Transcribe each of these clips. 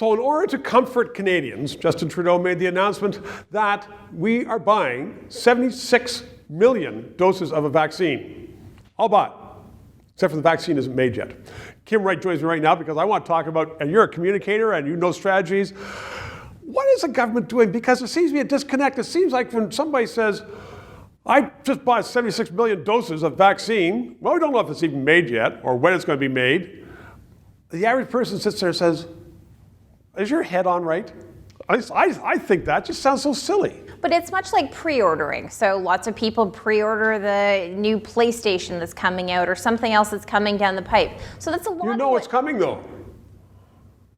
So in order to comfort Canadians, Justin Trudeau made the announcement that we are buying 76 million doses of a vaccine. All bought, except for the vaccine isn't made yet. Kim Wright joins me right now because I want to talk about, and you're a communicator and you know strategies. What is the government doing? Because there seems to be a disconnect. It seems like when somebody says, I just bought 76 million doses of vaccine, well, we don't know if it's even made yet or when it's going to be made. The average person sits there and says, is your head on right? At least I think that just sounds so silly. But it's much like pre-ordering. So lots of people pre-order the new PlayStation that's coming out or something else that's coming down the pipe. So that's a lot. You know it's coming though.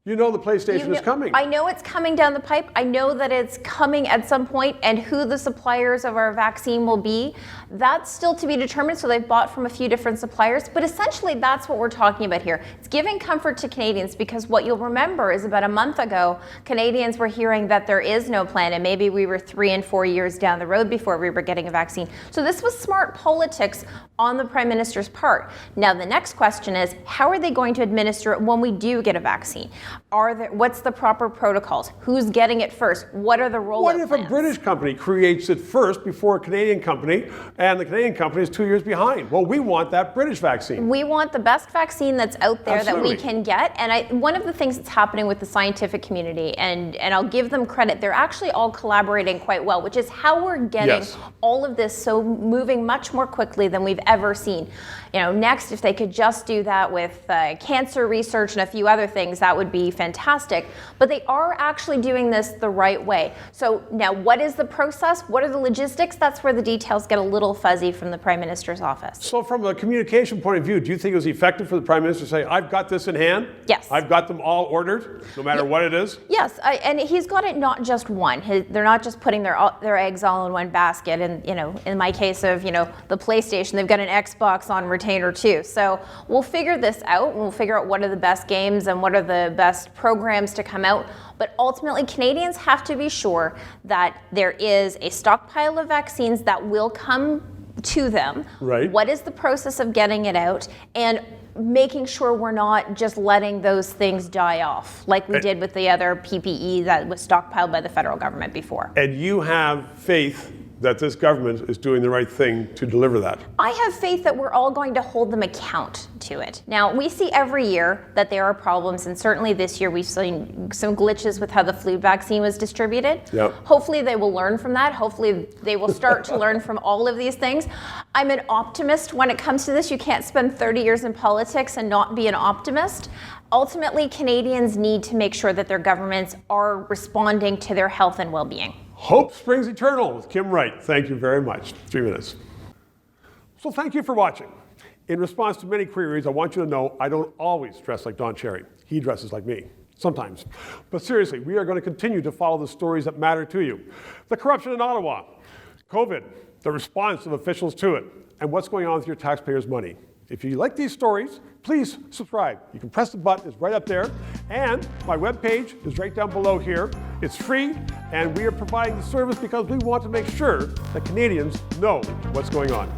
You know the PlayStation is coming. I know it's coming down the pipe. I know that it's coming at some point, and who the suppliers of our vaccine will be, that's still to be determined. So they've bought from a few different suppliers, but essentially that's what we're talking about here. It's giving comfort to Canadians, because what you'll remember is about a month ago, Canadians were hearing that there is no plan, and maybe we were 3 and 4 years down the road before we were getting a vaccine. So this was smart politics on the Prime Minister's part. Now the next question is, how are they going to administer it when we do get a vaccine? What's the proper protocols? Who's getting it first? What are the rollout What if plans? a British company creates it first before a Canadian company, and the Canadian company is 2 years behind? Well, we want that British vaccine. We want the best vaccine that's out there Absolutely. that we can get. And one of the things that's happening with the scientific community, and I'll give them credit, they're actually all collaborating quite well, which is how we're getting all of this so moving much more quickly than we've ever seen. You know, next, if they could just do that with cancer research and a few other things, that would be fantastic. But they are actually doing this the right way. So now, what is the process? What are the logistics? That's where the details get a little fuzzy from the Prime Minister's office. So from a communication point of view, do you think it was effective for the Prime Minister to say, I've got this in hand? Yes. I've got them all ordered, no matter what it is? Yes, and he's got it not just one. They're not just putting their eggs all in one basket. And, you know, in my case of, you know, the PlayStation, they've got an Xbox on retainer too. So we'll figure this out. We'll figure out what are the best games and what are the best programs to come out. But ultimately, Canadians have to be sure that there is a stockpile of vaccines that will come to them. Right. What is the process of getting it out? And making sure we're not just letting those things die off like we did with the other PPE that was stockpiled by the federal government before. And you have faith that this government is doing the right thing to deliver that? I have faith that we're all going to hold them account to it. Now, we see every year that there are problems, and certainly this year we've seen some glitches with how the flu vaccine was distributed. Yep. Hopefully they will learn from that. Hopefully they will start to learn from all of these things. I'm an optimist when it comes to this. You can't spend 30 years in politics and not be an optimist. Ultimately, Canadians need to make sure that their governments are responding to their health and well-being. Hope springs eternal with Kim Wright. Thank you very much. 3 minutes. So thank you for watching. In response to many queries, I want you to know I don't always dress like Don Cherry. He dresses like me, sometimes. But seriously, we are going to continue to follow the stories that matter to you. The corruption in Ottawa, COVID, the response of officials to it, and what's going on with your taxpayers' money. If you like these stories, please subscribe. You can press the button, it's right up there. And my webpage is right down below here. It's free, and we are providing the service because we want to make sure that Canadians know what's going on.